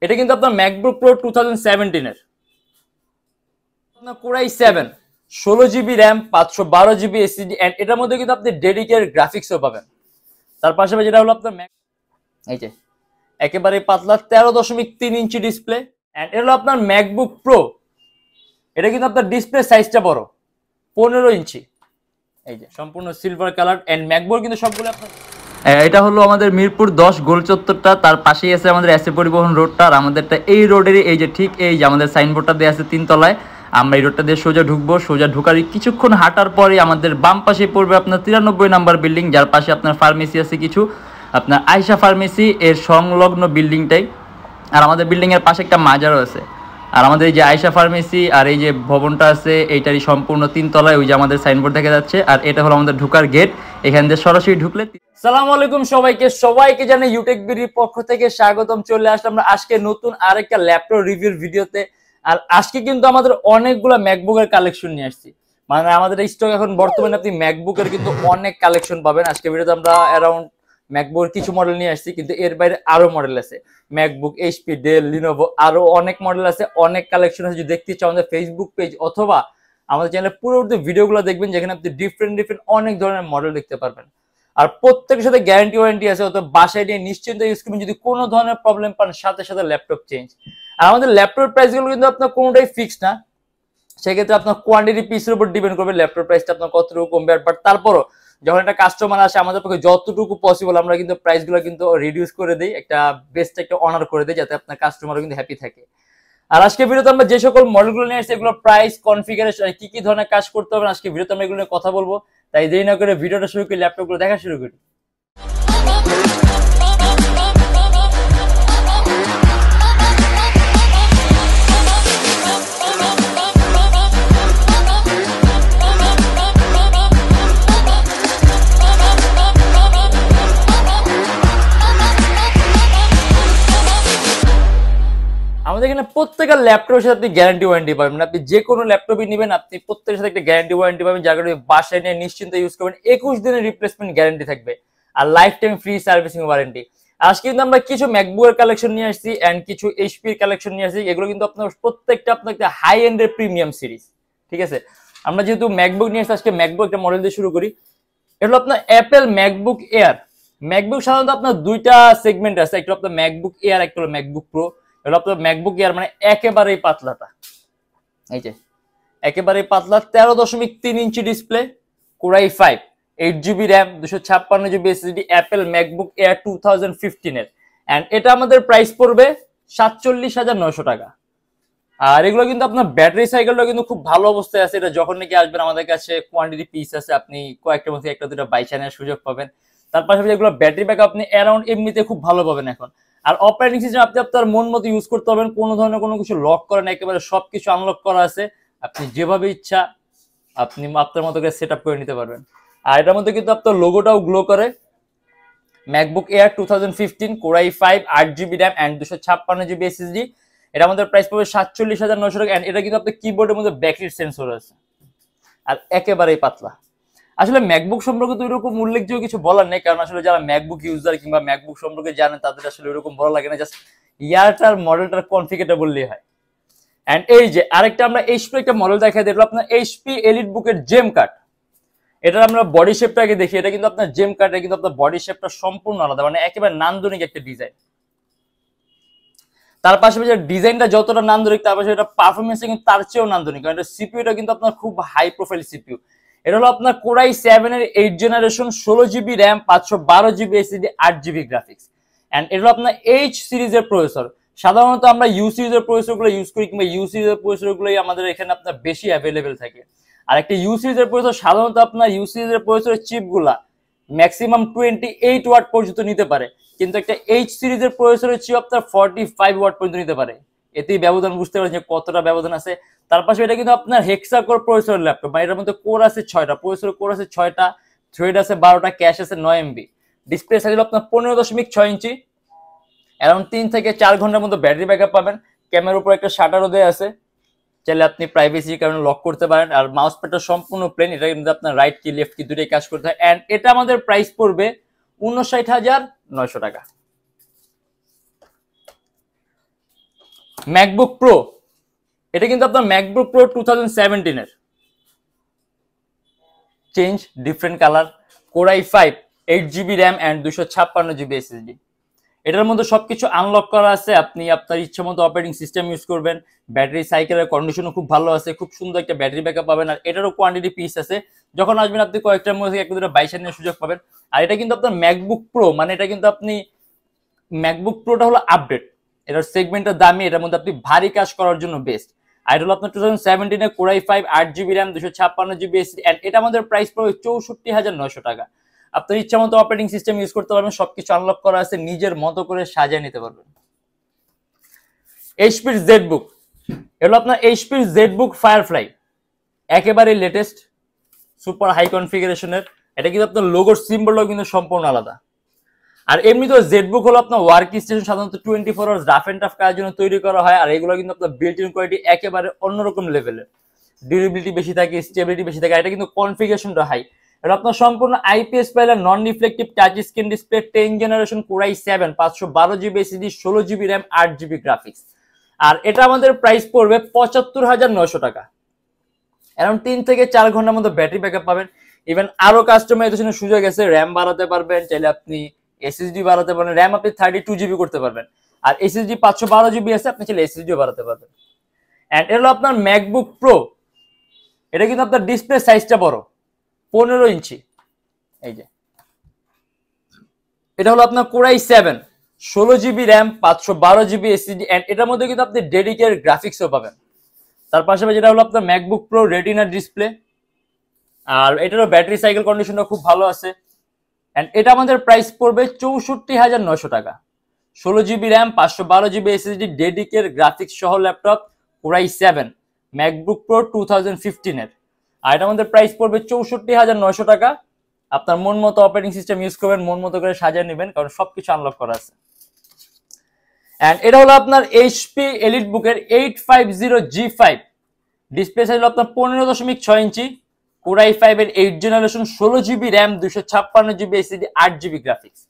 এটা কিন্তু আপনার ম্যাকবুক প্রো 2017 এর আপনার core i 7 16 GB RAM 512 GB SSD and এটার মধ্যে কিন্তু আপনি ডেডিকেটেড গ্রাফিক্সও পাবেন। তার পাশাপাশি যেটা হলো আপনার এই যে একেবারে পাতলা 13.3 ইঞ্চি ডিসপ্লে এন্ড এটা হলো আপনার ম্যাকবুক প্রো। এটা কিন্তু আপনার ডিসপ্লে সাইজটা বড় 15 ইঞ্চি। এই যে সম্পূর্ণ সিলভার কালার এন্ড ম্যাকবুক কিন্তু সবগুলো আপনার এটা হলো আমাদের মিরপুর 10 গোল চত্বরটা, তার পাশেই আছে আমাদের এসএ পরিবহন রোডটা। আর আমাদেরটা এই রোডেরই এই যে ঠিক এই যে আমাদের সাইনবোর্ডটা দেওয়া আছে 3 তলায়। আমরা এই রোডটা দিয়ে সোজা ঢুকবো, সোজা ঢুকার কিছুক্ষণ হাঁটার পরে আমাদের বাম পাশে পড়বে আপনার 93 নাম্বার বিল্ডিং, যার পাশে আপনার ফার্মেসি আছে কিছু, আপনার আয়শা ফার্মেসি এর সংলগ্ন বিল্ডিংটাই। আর আমাদের বিল্ডিং এর পাশে একটা মাজারও আছে। আর আমাদের এই যে আয়শা ফার্মেসি আর এই যে ভবনটা আছে এইটারই সম্পূর্ণ 3 তলায় ওই যে আমাদের সাইনবোর্ড দেখা যাচ্ছে। আর এটা হলো আমাদের ঢোকার গেট, এখান দিয়ে সরাসরি ঢুকলে। আসসালামু আলাইকুম সবাইকে জানাই ইউটেকবির পক্ষ থেকে স্বাগতম। চলে আসলাম আমরা আজকে নতুন আরেকটা ল্যাপটপ রিভিউর ভিডিওতে। আর আজকে কিন্তু আমাদের অনেকগুলো ম্যাকবুকের কালেকশন নিয়ে আসছি, মানে আমাদের স্টক এখন বর্তমানে আপনি ম্যাকবুকের কিন্তু অনেক কালেকশন পাবেন। আজকে ভিডিওতে আমরা অ্যারাউন্ড ম্যাকবুকের কিছু মডেল নিয়ে আসছি, কিন্তু এর বাইরে আরো মডেল আছে। ম্যাকবুক, এইচপি, ডেল, লিনোভো আরো অনেক মডেল আছে, অনেক কালেকশন আছে। যদি দেখতে চাও আমাদের ফেসবুক পেজ অথবা আমাদের চ্যানেলে পূর্ববর্তী ভিডিওগুলো দেখবেন, যেখানে আপনি ডিফারেন্ট অনেক ধরনের মডেল দেখতে পারবেন। আর প্রত্যেকের সাথে গ্যারান্টি ওয়ারেন্টি আছে, অত বাসায় নিয়ে নিশ্চিন্তে ইউজ করবেন। যদি কোনো ধরনের প্রবলেম পান সাথে সাথে ল্যাপটপ চেঞ্জ। আর আমাদের ল্যাপটপ প্রাইসগুলো কিন্তু আপনার কোনোটাই ফিক্স না, সেক্ষেত্রে আপনার কোয়ান্টিটি পিসের উপর ডিপেন্ড করবে ল্যাপটপ প্রাইসটা আপনার কতটুকু কমবে। বাট তারপরও যখন একটা কাস্টমার আসে আমাদের পক্ষে যতটুকু পসিবল আমরা কিন্তু প্রাইসগুলো কিন্তু রিডিউস করে দিই, একটা বেস্ট একটা অনার করে দিই, যাতে আপনার কাস্টমারও কিন্তু হ্যাপি থাকে। আর আজকে ভিডিওতে আমরা যে সকল মডেলগুলো নিয়ে আসছি এগুলো প্রাইস, কনফিগারেশন, কি কি ধরনের কাজ করতে হবে আজকে ভিডিওতে আমরা এগুলো নিয়ে কথা বলবো। তাই দেরি না করে ভিডিওটা শুরু করি, ল্যাপটপগুলো দেখা শুরু করি। আমাদের এখানে প্রত্যেকটা ল্যাপটপের সাথে আপনি গ্যারান্টি ওয়ারেন্টি পাবেন। আপনি যে কোনো ল্যাপটপই নেবেন আপনি প্রত্যেকের সাথে একটা গ্যারান্টি ওয়ারেন্টি পাবেন, যার কারণে বাসায় নিয়ে নিশ্চিন্তে ইউজ করবেন। 21 দিনের রিপ্লেসমেন্ট গ্যারান্টি থাকবে আর life time free servicing warranty. আজকে কিন্তু আমরা কিছু ম্যাকবুকের কালেকশন নিয়ে আসছি এন্ড কিছু এইচপির কালেকশন নিয়ে আসছি। এগুলো কিন্তু আপনার প্রত্যেকটা আপনার একটা হাই এন্ডের প্রিমিয়াম সিরিজ, ঠিক আছে। আমরা যেহেতু ম্যাকবুক নিয়ে আসছি আজকে ম্যাকবুক একটা মডেল দিয়ে শুরু করি। এটা হলো আপনার অ্যাপেল ম্যাকবুক এয়ার। ম্যাকবুক সাধারণত আপনার দুইটা সেগমেন্ট আছে, একটা আপনার ম্যাকবুক এয়ার, একটা হলো ম্যাকবুক প্রো। এটা আপনার ম্যাকবুক এয়ার মানে একেবারেই পাতলাটা, এই যে একেবারেই পাতলা 13.3 inch display, core i 5, 8 GB RAM, 256 GB SSD, Apple MacBook Air 2015 এর। এন্ড এটা আমাদের প্রাইস পড়বে 47,900 টাকা। আর এগুলো কিন্তু আপনার ব্যাটারি সাইকেলটা কিন্তু খুব ভালো অবস্থায় আছে। এটা যখন নাকি আসবেন আমাদের কাছে কোয়ান্টিটি পিস আছে, আপনি কয়েকটার মধ্যে একটা দুটো বাইচা নেওয়ার সুযোগ পাবেন। তার পাশাপাশি এগুলো ব্যাটারি ব্যাকআপ আপনি অ্যারাউন্ড এমনিতে খুব ভালো পাবেন এখন। আর অপারেটিং সিস্টেম আপনি আপনার মন মতো ইউজ করতে পারবেন, কোনো ধরনের কোনো কিছু লক করেন, একেবারে সবকিছু আনলক করা আছে। আপনি যেভাবে ইচ্ছা আপনি আপনার মতো করে সেট আপ করে নিতে পারবেন। আর এটার মধ্যে কিন্তু আপনার লোগোটাও গ্লো করে। MacBook Air 2015, core i 5, 8 GB RAM and 256 GB SSD. এটা আমাদের প্রাইস পড়বে 47,900 টাকা। এন্ড এটা কিন্তু আপনার কিবোর্ডের মধ্যে ব্যাকলিট সেন্সর আছে আর একেবারেই পাতলা। আসলে ম্যাকবুক সম্পর্কে তো এরকম উল্লেখযোগ্য কিছু বলার নেই, কারণ আসলে যারা ম্যাকবুক ইউজার কিংবা ম্যাকবুক সম্পর্কে জানেন তাদের আসলে এরকম বলা লাগে না, জাস্ট ইয়ারটার মডেলটার কনফিগারটা বললেই হয়। এন্ড এই যে আরেকটা আমরা এইচপি একটা মডেল দেখাই দিলাম, আপনার এইচপি এলিট বুকের জেম কাট। এটার আমরা বডি শেপটা আগে দেখি। এটা কিন্তু আপনার জেম কাট, কিন্তু আপনার বডি শেপটা সম্পূর্ণ আলাদা, মানে একেবারে নান্দনিক একটা ডিজাইন। তার পাশাপাশি ডিজাইনটা যতটা নান্দনিক তার পাশে এটা পারফরমেন্স কিন্তু তার চেয়েও নান্দনিক, কারণ এটা সিপিইউটা কিন্তু আপনার খুব হাই প্রোফাইল সিপিইউ। এটা হলো আপনার কোরাই 7 এর 8 generation, 16 GB RAM, 512 GB SSD, 8 GB graphics. And এটা হলো আপনার এইচ সিরিজের প্রসেসর। সাধারণত আমরা ইউ সিরিজের প্রসেসরগুলো ইউজ করি, কিংবা ইউ সিরিজের প্রসেসরগুলোই আমাদের এখানে আপনার বেশি অ্যাভেলেবেল থাকে। আর একটা ইউ সিরিজের প্রসেসর সাধারণত আপনার ইউ সিরিজের প্রসেসরের চিপগুলা ম্যাক্সিমাম 28 ওয়াট পর্যন্ত নিতে পারে, কিন্তু একটা এইচ সিরিজের প্রসেসরের চিপ আপনার 45 ওয়াট পর্যন্ত নিতে পারে। এতেই ব্যবধান বুঝতে পারেন যে কতটা ব্যবধান আছে। তার পাশে এটা কিন্তু আপনার হেক্সা কোর প্রসেসর ল্যাপটপ, মানে এটার মধ্যে কোর আছে 6টা, প্রসেসর কোর আছে 6টা, থ্রেড আছে 12টা, ক্যাশ আছে 9 MB। ডিসপ্লে সাইজ হলো আপনার 15.6 ইঞ্চি, অ্যারাউন্ড 3 থেকে 4 ঘন্টার মতো ব্যাটারি ব্যাকআপ পাবেন। ক্যামেরার উপর একটা শাটারও দেওয়া আছে, চাইলে আপনি প্রাইভেসির কারণে লক করতে পারেন। আর মাউস প্যাডটা সম্পূর্ণ প্লেন, এটা কিন্তু আপনার রাইট কি লেফট কি দুটোই কাজ করতে হয়। এন্ড এটা আমাদের প্রাইস পড়বে 59,900 টাকা। ম্যাকবুক প্রো, এটা কিন্তু আপনার ম্যাকবুক প্রো 2017 এর, change different colour, core i5, 8GB RAM and 256GB SSD। এটার মধ্যে সবকিছু আনলক করা আছে, আপনি আপনার ইচ্ছা মতো অপারেটিং সিস্টেম ইউজ করবেন। ব্যাটারি সাইকেলের কন্ডিশনও খুব ভালো আছে, খুব সুন্দর একটা ব্যাটারি ব্যাকআপ পাবেন। আর এটারও কোয়ান্টিটি পিস আছে, যখন আসবেন আপনি কয়েকটার মধ্যে একটা দুটো বাইশা নেওয়ার সুযোগ পাবেন। আর এটা কিন্তু আপনার ম্যাকবুক প্রো, মানে এটা কিন্তু আপনি ম্যাকবুক প্রোটা হলো আপডেট, এটার সেগমেন্টের দামি, এটার মধ্যে আপনি ভারী কাজ করার জন্য বেস্ট। আর এটা হলো আপনার 2017 এর core i5, 8GB RAM, 256GB SSD and এটা আমাদের প্রাইস পড়বে 64,900 টাকা। আপনার ইচ্ছা মতো অপারেটিং সিস্টেম ইউজ করতে পারবেন, সবকিছু আনলক করা আছে, নিজের মতো করে সাজিয়ে নিতে পারবেন। এইচপির জেডবুক, এগুলো আপনার এইচপির জেডবুক ফায়ারফ্লাই, একেবারে লেটেস্ট, সুপার হাই কনফিগারেশনের। এটা কিন্তু আপনার লোগোর সিম্বলও কিন্তু সম্পূর্ণ আলাদা। আর এমনিতে জেডবুক হলো আপনার ওয়ার্ক স্টেশন, সাধারণত 24 আওয়ার্স রাফ এন্ড টাফ কাজের জন্য তৈরি করা হয়। আর এগুলো কিন্তু আপনার বিল্ট ইন কোয়ালিটি একেবারে অন্যরকম লেভেলের, ডিউরেবিলিটি বেশি থাকে, স্টেবিলিটি বেশি থাকে। এটা কিন্তু কনফিগারেশনটা হাই। এটা আপনার সম্পূর্ণ IPS panel, non reflective touch screen display, 10 generation core i7, 512GB SSD, 16GB RAM, 8GB graphics. আর এটা আমাদের প্রাইস পড়বে 75,900 টাকা। অ্যারাউন্ড 3 থেকে 4 ঘন্টার মধ্যে ব্যাটারি ব্যাকআপ পাবেন। ইভেন আরো কাস্টমাইজেশনের সুযোগ আছে, র্যাম বাড়াতে পারবেন, চাইলে আপনি এসএসডি বাড়াতে পারবেন, র্যাম আপনি 32GB করতে পারবেন। আর এসএসডি 512GB আছে, আপনি চাইলে এসএসডিও বাড়াতে পারবেন। এন্ড এটা হলো আপনার ম্যাকবুক প্রো, এটা কিন্তু আপনার ডিসপ্লে সাইজটা বড়, 15 ইঞ্চি। এই যে এটা হলো আপনার core i7, 16GB RAM, 512GB SSD and এটার মধ্যে কিন্তু আপনি ডেডিকেটেড গ্রাফিক্সও পাবেন। তার পাশাপাশি যেটা হলো আপনার ম্যাকবুক প্রো রেটিনা ডিসপ্লে, আর এটারও ব্যাটারি সাইকেল কন্ডিশনটা খুব ভালো আছে। এন্ড এটা আমাদের প্রাইস পড়বে 64,900 টাকা। 16GB RAM, 512GB SSD, dedicated graphics সহ laptop, core i7 MacBook Pro 2015 এর। আর এটা আমাদের প্রাইস পড়বে 64,900 টাকা। আপনার মন মতো অপারেটিং সিস্টেম ইউজ করবেন, মন মতো করে সাজিয়ে নেবেন, কারণ সবকিছু আনলক করা আছে। এন্ড এটা হলো আপনার এইচপি এলিট বুকের 850G5, ডিসপ্লে সাইজ হলো আপনার 15.6 ইঞ্চি, কোর i5 এর 8 generation, 16GB RAM, 256GB SSD, 8GB graphics.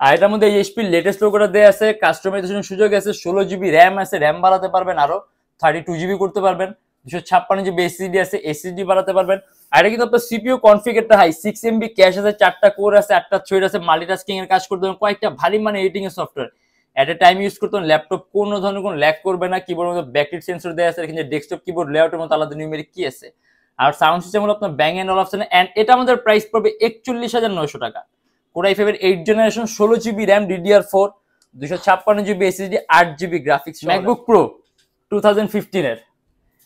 আর এটার মধ্যে এইচপি লেটেস্ট লোগোটা দেয়া আছে, কাস্টমাইজেশনের সুযোগ আছে, 16GB র্যাম আছে, র্যাম বাড়াতে পারবেন, আরো 32GB করতে পারবেন, 256GB SSD আছে, SSD বাড়াতে পারবেন। আর এটা কিন্তু আপনার সিপিইউ কনফিগারটা হাই, 6MB ক্যাশ আছে, 4টা কোর আছে, 8টা থ্রেড আছে, মাল্টিটাস্কিং এর কাজ করতে পারবেন, কয়েকটা ভারী মানে এডিটিং এর সফটওয়্যার এট এ টাইম ইউজ করতে। ল্যাপটপ কোনো ধরনের কোনো ল্যাগ করবে না, কিবোর্ডের মধ্যে ব্যাকলিট সেন্সর দেয়া আছে, এখানে ডেস্কটপ কিবোর্ড লেআউটের মতো আলাদা নিউমেরিক কি আছে। আর সাউন্ড সিস্টেম হলো আপনার ব্যাং এন্ড অলাপশন। এন্ড এটা আমাদের প্রাইস পড়বে 41,900 টাকা। কোর i5 এর 8 generation, 16GB RAM, DDR4, 256GB SSD, 8GB graphics. MacBook Pro 2015 এর,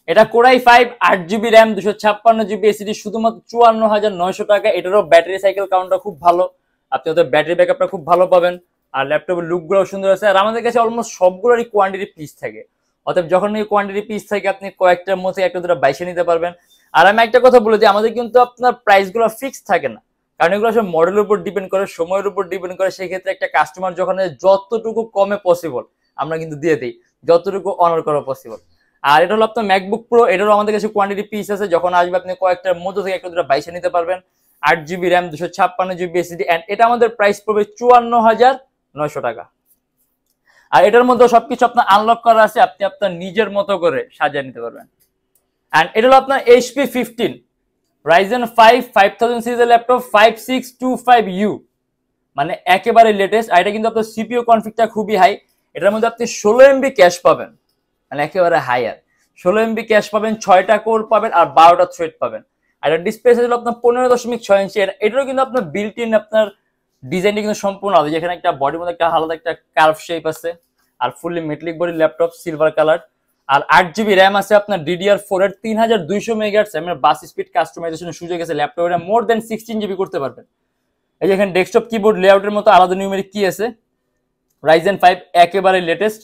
এটা core i5, 8GB RAM, 256GB SSD, শুধুমাত্র 54,900 টাকা। এটারও ব্যাটারি সাইকেল কাউন্টটা খুব ভালো, আপনি ওদের ব্যাটারি ব্যাকআপটা খুব ভালো পাবেন। আর ল্যাপটপের লুকগুলো সুন্দর আছে। আর আমাদের কাছে অলমোস্ট সবগুলোরই কোয়ান্টিটি পিস থাকে, অতএব যখন এই কোয়ান্টিটি পিস থাকে আপনি কয়েকটার মধ্যে একটা দুটো বাইসে নিতে পারবেন। আর আমি একটা কথা বলে দিই, আমাদের কিন্তু আপনার প্রাইসগুলো ফিক্সড থাকে না, কারণ এগুলো আসলে মডেলের উপর ডিপেন্ড করে, সময়ের উপর ডিপেন্ড করে। সেই ক্ষেত্রে একটা কাস্টমার যখন যতটুকু কমে পসিবল আমরা কিন্তু দিয়ে দিই, যতটুকু অনার করা পসিবল। আর এটা হলো আপনার ম্যাকবুক প্রো, এটারও আমাদের কাছে কোয়ান্টিটি পিস আছে, যখন আসবে আপনি কয়েকটার মধ্যে থেকে একটা দুটো বাইসে নিতে পারবেন। 8GB RAM, 256GB SSD and এটা আমাদের প্রাইস পড়বে 54,900 টাকা। আর এটার মধ্যে সবকিছু আপনার আনলক করা আছে, আপনি আপনার নিজের মতো করে সাজিয়ে নিতে পারবেন। এন্ড এটা হলো আপনার HP 15 Ryzen 5 5000 সিরিজের ল্যাপটপ, 5625U, মানে একেবারে লেটেস্ট। আর এটা কিন্তু আপনার সিপিইউ কনফিগটা খুবই হাই, এটার মধ্যে আপনি 16MB ক্যাশ পাবেন, মানে একেবারে হায়ার 16MB ক্যাশ পাবেন, 6টা কোর পাবেন, আর 12টা থ্রেড পাবেন। আর এটা ডিসপ্লে সাইজ হলো আপনার 15.6 ইঞ্চি। এটারও কিন্তু আপনার বিল্ট ইন আপনার ডিজাইনটা কিন্তু সম্পূর্ণ আলাদা, যেখানে একটা বডির মধ্যে একটা আলাদা একটা কার্ভ শেপ আছে। আর fully metallic body laptop, silver colour. আর 8GB র্যাম আছে আপনার, DDR4 এর, 3200 মেগাহার্টজ এর বাস স্পিড, কাস্টমাইজেশনের সুযোগ আছে। ল্যাপটপে মোর দেন 16GB করতে পারবেন। এই যে এখানে ডেস্কটপ কিবোর্ড লেআউটের মতো আলাদা নিউমেরিক কি আছে। Ryzen 5 একেবারে লেটেস্ট।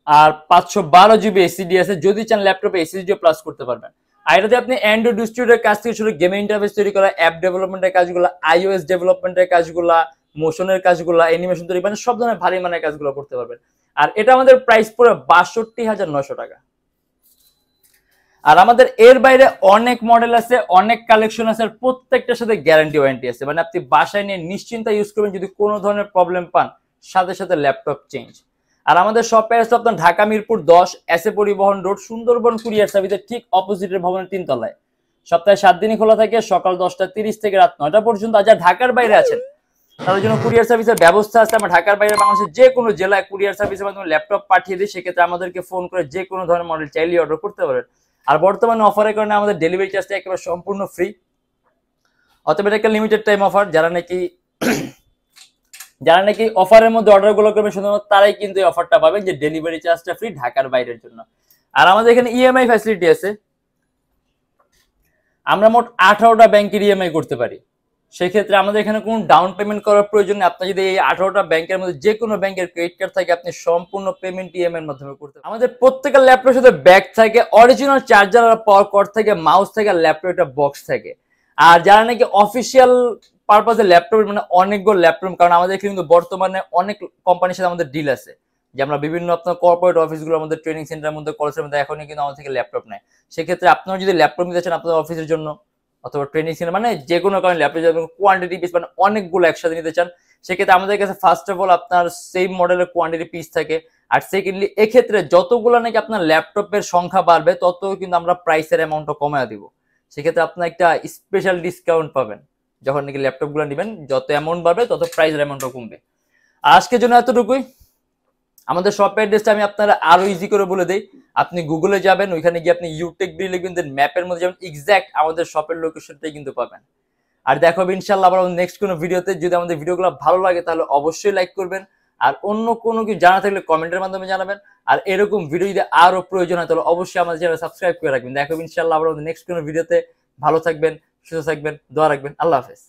আর 512GB SSD আছে, যদি চান ল্যাপটপে SSD প্লাস করতে পারবেন। আর এটাতে আপনি অ্যান্ড্রয়েড স্টুডিওর কাজ থেকে শুরু গেমিং ইন্টারফেস তৈরি করা, অ্যাপ ডেভেলপমেন্টের কাজগুলো, iOS ডেভেলপমেন্টের কাজগুলো, মোশনের কাজগুলো, অ্যানিমেশন তৈরি, মানে সব ধরনের ভারী মানের কাজগুলো করতে পারবেন। আর এটা আমাদের প্রাইস পড়ে 62,900 টাকা। আর আমাদের এর বাইরে অনেক মডেল আছে, অনেক কালেকশন আছে, আর প্রত্যেকটার সাথে গ্যারান্টি ওয়ারেন্টি আছে, মানে আপনি বাসায় নিয়ে নিশ্চিন্তে ইউজ করবেন। যদি কোনো ধরনের প্রবলেম পান, সাথে সাথে ল্যাপটপ চেঞ্জ। আর আমাদের শপে আছে আপনার ঢাকা মিরপুর 10 এসএ পরিবহন রোড, সুন্দরবন কুরিয়ার সার্ভিসের ঠিক অপোজিটের ভবনের 3 তলায়। সপ্তাহে 7 দিনই খোলা থাকে, সকাল 10:30 থেকে রাত 9টা পর্যন্ত। আর যারা ঢাকার বাইরে আছেন তাদের জন্য কুরিয়ার সার্ভিসের ব্যবস্থা আছে। আমরা ঢাকার বাইরে বাংলাদেশের যে কোনো জেলায় কুরিয়ার সার্ভিসের মাধ্যমে ল্যাপটপ পাঠিয়ে দিই, সেক্ষেত্রে আমাদেরকে ফোন করে যে কোনো ধরনের মডেল চাইলেই অর্ডার করতে পারেন। আর বর্তমানে অফারের কারণে আমাদের ডেলিভারি চার্জটা একেবারে সম্পূর্ণ ফ্রি, অতএব এটা একটা লিমিটেড টাইম অফার। যারা নাকি অফারের মধ্যে অর্ডার গুলো করবেন শুধুমাত্র তারাই কিন্তু এই অফারটা পাবেন, যে ডেলিভারি চার্জটা ফ্রি ঢাকার বাইরের জন্য। আর আমাদের এখানে ইএমআই ফ্যাসিলিটি আছে। আমরা মোট 18টা ব্যাংকের ইএমআই করতে পারি। সেক্ষেত্রে আমাদের এখানে কোনো ডাউন পেমেন্ট করার প্রয়োজন নেই। আপনার যদি এই 18টা ব্যাংকের মধ্যে যে কোনো ব্যাংকের ক্রেডিট কার্ড থাকে, আপনি সম্পূর্ণ পেমেন্ট ইএমআই এর মাধ্যমে করতে পারেন। আমাদের প্রত্যেকটা ল্যাপটপের সাথে ব্যাগ থাকে, অরিজিনাল চার্জার আর পাওয়ার কর্ড থাকে, মাউস থাকে, আর ল্যাপটপ একটা বক্স থাকে। আর যারা নাকি অফিসিয়াল পারপাসে ল্যাপটপ, মানে অনেকগুলো ল্যাপটপ, কারণ আমাদের কিন্তু বর্তমানে অনেক কোম্পানির সাথে আমাদের ডিল আছে, যে আমরা বিভিন্ন আপনার কর্পোরেট অফিসগুলো, আমাদের ট্রেনিং সেন্টারের মধ্যে, কলেজের মধ্যে এখনই কিন্তু আমাদের থেকে ল্যাপটপ নেয়। সেক্ষেত্রে আপনারা যদি ল্যাপটপ নিতে চান আপনাদের অফিসের জন্য অথবা ট্রেনিং সেন্টার, মানে যে কোনো কারণে ল্যাপটপ যদি কোয়ান্টিটি পিস, মানে অনেকগুলো একসাথে নিতে চান, সেক্ষেত্রে আমাদের কাছে ফার্স্ট অফ অল আপনার সেম মডেলের কোয়ান্টিটি পিস থাকে। আর সেকেন্ডলি এক্ষেত্রে যতগুলো নাকি আপনার ল্যাপটপের সংখ্যা বাড়বে তত কিন্তু আমরা প্রাইসের অ্যামাউন্টটা কমায় দিব। সেক্ষেত্রে আপনার একটা স্পেশাল ডিসকাউন্ট পাবেন যখন নাকি ল্যাপটপ গুলো নেবেন। যত অ্যামাউন্ট বাড়বে তত প্রাইসের অ্যামাউন্টটা কমবে। আজকের জন্য এতটুকুই। আমাদের শপের অ্যাড্রেসটা আমি আপনারা আরো ইজি করে বলে দেই। আপনি গুগলে যাবেন, ওইখানে গিয়ে আপনি ইউটেকবি লিখবেন, দেন ম্যাপের মধ্যে যাবেন, এক্সাক্ট আমাদের শপের লোকেশনটাই কিন্তু পাবেন। আর দেখো ইনশাআল্লাহ আবার নেক্সট কোনো ভিডিওতে। যদি আমাদের ভিডিওগুলো ভালো লাগে তাহলে অবশ্যই লাইক করবেন, আর অন্য কোনো কিছু জানা থাকলে কমেন্টের মাধ্যমে জানাবেন। আর এরকম ভিডিও যদি আরো প্রয়োজন হয় তাহলে অবশ্যই আমাদের চ্যানেল সাবস্ক্রাইব করে রাখবেন। দেখো ইনশাআল্লাহ আবার নেক্সট কোনো ভিডিওতে। ভালো থাকবেন, সুস্থ থাকবেন, দোয়া রাখবেন। আল্লাহ হাফেজ।